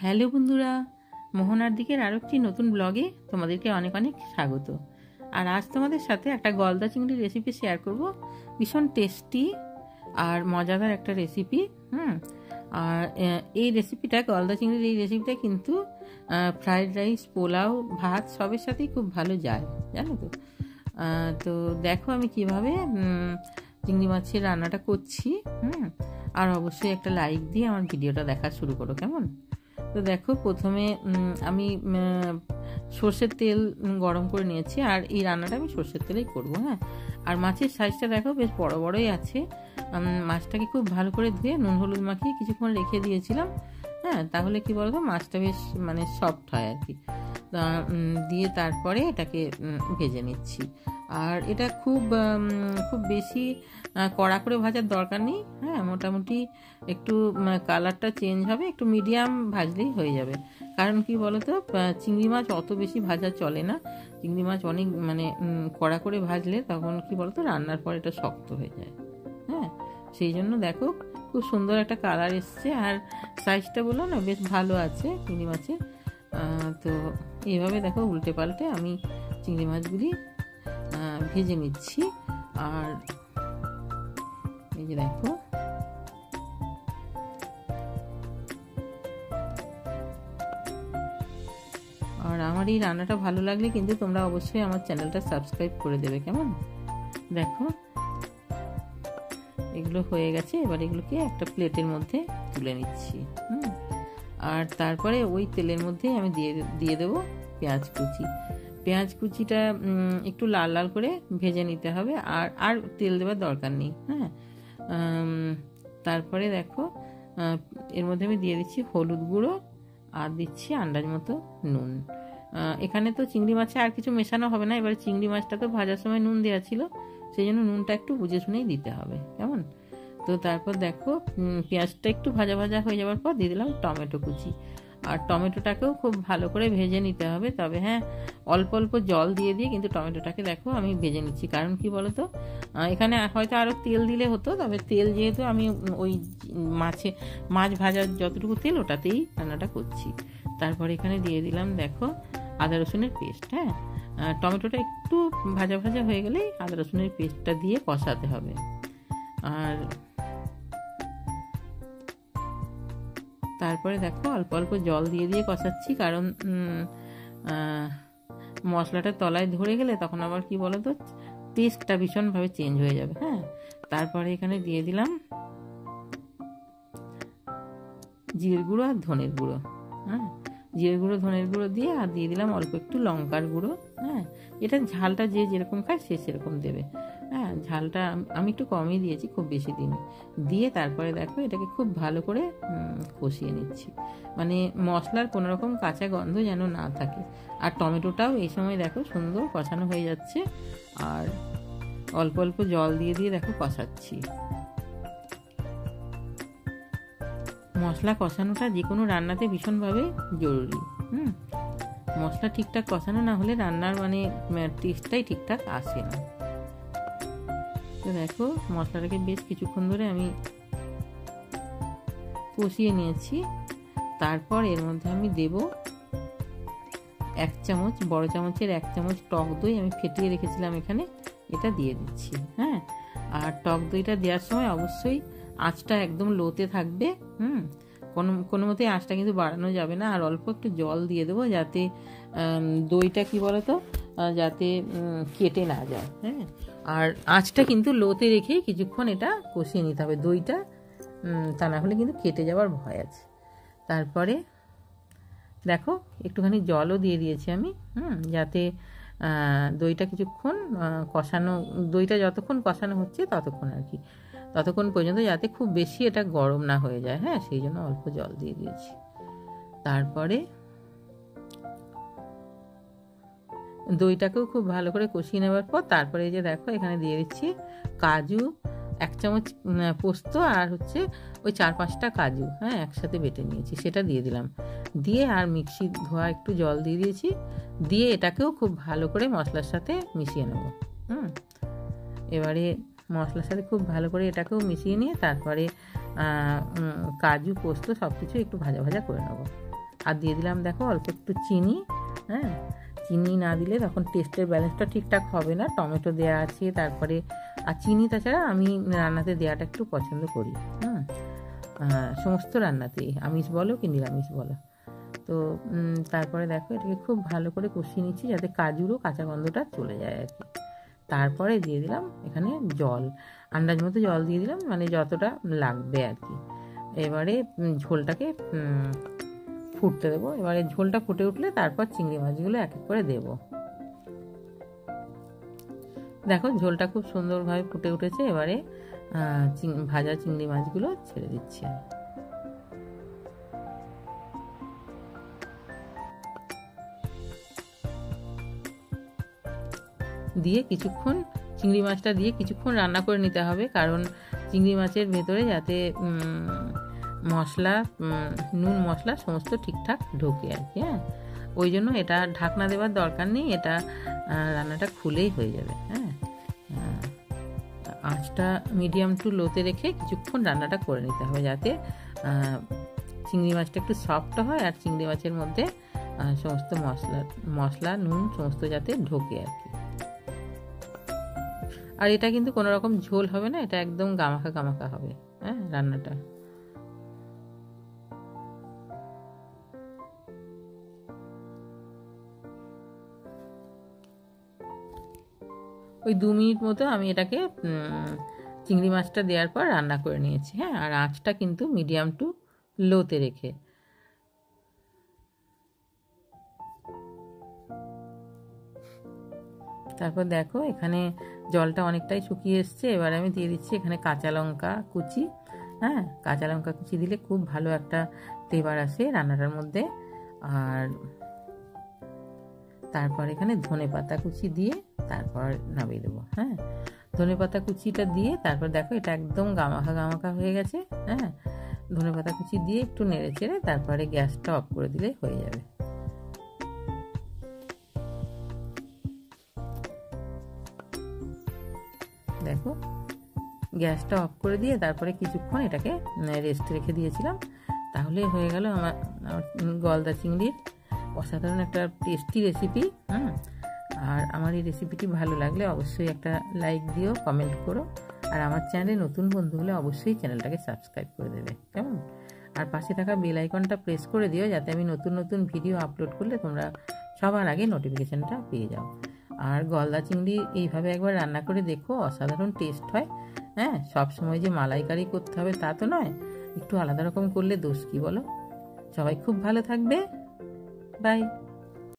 Hello বন্ধুরা, মোহনার দিকের আরও একটি নতুন ব্লগে তোমাদেরকে অনেক অনেক স্বাগত। আর আজ তোমাদের সাথে একটা গলদা চিংড়ির রেসিপি শেয়ার করব। ভীষণ টেস্টি আর মজাদার একটা রেসিপি। আর এই রেসিপিটা, গলদা চিংড়ির এই রেসিপিটা কিন্তু ফ্রাইড রাইস, পোলাও, ভাত সবের সাথেই খুব ভালো যায়, জানো তো। তো দেখো আমি কিভাবে চিংড়ি মাছের রান্নাটা করছি। আর অবশ্যই একটা লাইক দিয়ে আমার ভিডিওটা দেখা শুরু করো, কেমন? তো দেখো, প্রথমে আমি সর্ষের তেল গরম করে নিয়েছি, আর এই রান্নাটা আমি সর্ষের তেলেই করবো। আর মাছের সাইজটা দেখো বেশ বড় বড়ই আছে। মাছটাকে খুব ভালো করে ধুয়ে নুন হলুদ মাখিয়ে কিছুক্ষণ রেখে দিয়েছিলাম। তাহলে কি বলতো, মাছটা বেশ সফট হয় আর কি। দিয়ে তারপরে এটাকে ভেজে নিচ্ছি। আর এটা খুব বেশি কড়া করে ভাজার দরকার নেই। মোটামুটি একটু কালারটা চেঞ্জ হবে, একটু মিডিয়াম ভাজলেই হয়ে যাবে। কারণ কি বলতো, চিংড়ি মাছ অত বেশি ভাজা চলে না। চিংড়ি মাছ অনেক কড়া করে ভাজলে তখন কি বলতো, রান্নার পর এটা শক্ত হয়ে যায়। সেই জন্য দেখো খুব সুন্দর একটা কালার এসছে, আর সাইজটা বললো না বেশ ভালো আছে চিংড়ি মাছের। তো এইভাবে দেখো উল্টে পাল্টে আমি চিংড়ি মাছগুলি ভেজে নিচ্ছি। আর এই যে দেখো, আর আমার এই রান্নাটা ভালো লাগলে কিন্তু তোমরা অবশ্যই আমার চ্যানেলটা সাবস্ক্রাইব করে দেবে, কেমন? দেখো এগুলো হয়ে গেছে, এবার এগুলোকে একটা প্লেটের মধ্যে তুলে নিচ্ছি। আর তারপরে ওই তেলের মধ্যে আমি দিয়ে দেবো পেঁয়াজ কুচি। পেঁয়াজ কুচিটা একটু লাল লাল করে ভেজে নিতে হবে, আর তেল দেওয়ার দরকার নেই। তারপরে দেখো এর মধ্যে আমি দিয়ে দিচ্ছি হলুদ গুঁড়ো, আর দিচ্ছি আন্দাজ মতো নুন। এখানে তো চিংড়ি মাছে আর কিছু মেশানো হবে না। এবারে চিংড়ি মাছটা তো ভাজার সময় নুন দেওয়া ছিল, সেই জন্য নুনটা একটু বুঝে শুনেই দিতে হবে, কেমন? তো তারপর দেখো পেঁয়াজটা একটু ভাজা ভাজা হয়ে যাওয়ার পর দিয়ে দিলাম টমেটো কুচি। আর টমেটোটাকেও খুব ভালো করে ভেজে নিতে হবে, তবে অল্প অল্প জল দিয়ে কিন্তু টমেটোটাকে দেখো আমি ভেজে নিচ্ছি। কারণ কি বলতো, এখানে হয়তো আরও তেল দিলে হতো, তবে তেল যেহেতু আমি ওই মাছ ভাজার যতটুকু তেল ওটাতেই রান্নাটা করছি। তারপর এখানে দিয়ে দিলাম দেখো আদা রসুনের পেস্ট। টমেটোটা একটু ভাজা ভাজা হয়ে গেলেই আদা রসুনের পেস্টটা দিয়ে কষাতে হবে। আর তারপরে দেখো অল্প অল্প জল দিয়ে কষাচ্ছি, কারণ মশলাটা তলায় ধরে গেলে তখন আবার কি বলতো, টেস্টটা ভীষণভাবে চেঞ্জ হয়ে যাবে। তারপরে এখানে দিয়ে দিলাম জিরের গুঁড়ো আর ধনের গুঁড়ো। জিরের গুঁড়ো ধনের গুঁড়ো দিয়ে, আর দিয়ে দিলাম অল্প একটু লঙ্কার গুঁড়ো। এটা ঝালটা যে যেরকম খায় সে সেরকম দেবে। ঝালটা আমি একটু কমই দিয়েছি, খুব বেশি দিইনি। দিয়ে তারপরে দেখো এটাকে খুব ভালো করে কষিয়ে নিচ্ছি, মশলার কোনো রকম কাঁচা গন্ধ যেন না থাকে। আর টমেটোটাও এই সময় দেখো সুন্দর কষানো হয়ে যাচ্ছে, আর অল্প অল্প জল দিয়ে দেখো কষাচ্ছি। মশলা কষানোটা যে কোনো রান্নাতে ভীষণভাবে জরুরি। মশলা ঠিকঠাক কষানো না হলে রান্নার টেস্টটাই ঠিকঠাক আসে না। তো দেখো মশলাটাকে বেশ কিছুক্ষণ ধরে আমি কষিয়ে নিয়েছি। তারপর এর মধ্যে আমি দেব 1 চামচ, বড় চামচের 1 চামচ টক দই আমি ফেটিয়ে রেখেছিলাম এখানে, এটা দিয়ে দিচ্ছি। আর টক দইটা দেওয়ার সময় অবশ্যই আঁচটা একদম লোতে থাকবে। কোনো মতেই আঁচটা কিন্তু বাড়ানো যাবে না। আর অল্প একটু জল দিয়ে দেবো, যাতে দইটা কি বলতো, যাতে কেটে না যায়। আর আঁচটা কিন্তু লোতে রেখে কিছুক্ষণ এটা কষিয়ে নিতে হবে দইটা, তা না হলে কিন্তু কেটে যাওয়ার ভয় আছে। তারপরে দেখো একটুখানি জলও দিয়ে দিয়েছি আমি, যাতে দইটা কিছুক্ষণ দইটা যতক্ষণ কষানো হচ্ছে ততক্ষণ আর কি, ততক্ষণ পর্যন্ত যাতে খুব বেশি এটা গরম না হয়ে যায়। সেই জন্য অল্প জল দিয়ে দিয়েছি। তারপরে দইটাকেও খুব ভালো করে কষিয়ে নেওয়ার পর তারপরে এই যে দেখো এখানে দিয়ে দিচ্ছি কাজু, 1 চামচ পোস্ত, আর ওই 4-5টা কাজু একসাথে বেটে নিয়েছি, সেটা দিয়ে দিলাম। দিয়ে আর মিক্সি ধোয়া একটু জল দিয়ে দিয়েছি, দিয়ে এটাকেও খুব ভালো করে মশলার সাথে মিশিয়ে নেব। এবারে মশলার সাথে খুব ভালো করে এটাকেও মিশিয়ে নিয়ে তারপরে কাজু পোস্ত সব কিছু একটু ভাজা ভাজা করে নেব। আর দিয়ে দিলাম দেখো অল্প একটু চিনি। হ্যাঁ, চিনি না দিলে তখন টেস্টের ব্যালেন্সটা ঠিকঠাক হবে না। টমেটো দেওয়া আছে, তারপরে আর চিনি তাছাড়া আমি রান্নাতে দেওয়াটা একটু পছন্দ করি। সমস্ত রান্নাতেই, আমিষ বলো কি নিরামিষ বলো। তো তারপরে দেখো এটাকে খুব ভালো করে কষিয়ে নিচ্ছি যাতে কাজুরও কাঁচা গন্ধটা চলে যায় আর কি। তারপরে দিয়ে দিলাম এখানে জল, আন্দাজ মতো জল দিয়ে দিলাম, মানে যতটা লাগবে আর কি। এবারে ঝোলটাকে ফুটতে দেবো। এবারে ঝোলটা ফুটে উঠলে তারপর চিংড়ি মাছগুলো এক এক করে দেবো। দেখো ঝোলটা খুব সুন্দরভাবে ফুটে উঠেছে। এবারে ভাজা চিংড়ি মাছগুলো ছেড়ে দিচ্ছি। দিয়ে কিছুক্ষণ চিংড়ি মাছটা দিয়ে কিছুক্ষণ রান্না করে নিতে হবে, কারণ চিংড়ি মাছের ভেতরে যাতে মশলা, নুন মশলা সমস্ত ঠিকঠাক ঢোকে আর কি। হ্যাঁ, ওই জন্য এটা ঢাকনা দেওয়ার দরকার নেই, এটা রান্নাটা খুলেই হয়ে যাবে। হ্যাঁ, আঁচটা মিডিয়াম টু লোতে রেখে কিছুক্ষণ রান্নাটা করে নিতে হবে যাতে চিংড়ি মাছটা একটু সফট হয় আর চিংড়ি মাছের মধ্যে সমস্ত মশলা নুন সমস্ত যাতে ঢোকে আর কি। আর এটা কিন্তু কোনো রকম ঝোল হবে না, এটা একদম গামাখা গামাখা হবে। হ্যাঁ, রান্নাটা ওই 2 মিনিট মতো আমি এটাকে চিংড়ি মাছটা দেওয়ার পর রান্না করে নিয়েছি। হ্যাঁ, আর আঁচটা কিন্তু মিডিয়াম টু লোতে রেখে। তারপর দেখো এখানে জলটা অনেকটাই শুকিয়ে এসছে। এবার আমি দিয়ে দিচ্ছি এখানে কাঁচা লঙ্কা কুচি। হ্যাঁ, কাঁচা লঙ্কা কুচি দিলে খুব ভালো একটা ফ্লেভার আসে রান্নাটার মধ্যে। আর তারপর এখানে ধনেপাতা কুচি দিয়ে তারপর নামিয়ে দেবো। হ্যাঁ, ধনেপাতা কুচিটা দিয়ে তারপর দেখো এটা একদম গামাখা গামাখা হয়ে গেছে। হ্যাঁ, ধনেপাতা কুচি দিয়ে একটু নেড়ে চেড়ে তারপরে গ্যাসটা অফ করে দিলে হয়ে যাবে। দেখো গ্যাসটা অফ করে দিয়ে তারপরে কিছুক্ষণ এটাকে রেস্ট রেখে দিয়েছিলাম, তাহলে হয়ে গেল আমার গলদা চিংড়ির অসাধারণ একটা টেস্টি রেসিপি। আর আমার এই রেসিপিটি ভালো লাগলে অবশ্যই একটা লাইক দিও, কমেন্ট করো, আর আমার চ্যানেলে নতুন বন্ধু হলে অবশ্যই চ্যানেলটাকে সাবস্ক্রাইব করে দেবে, কেমন? আর পাশে থাকা বেল আইকনটা প্রেস করে দিও যাতে আমি নতুন নতুন ভিডিও আপলোড করলে তোমরা সবার আগে নোটিফিকেশানটা পেয়ে যাও। আর গলদা চিংড়ি এইভাবে একবার রান্না করে দেখো, অসাধারণ টেস্ট হয়। হ্যাঁ, সব সময় যে মালাইকারি করতে হবে তা তো নয়, একটু আলাদা রকম করলে দোষ কি বলো? সবাই খুব ভালো থাকবে, বাই।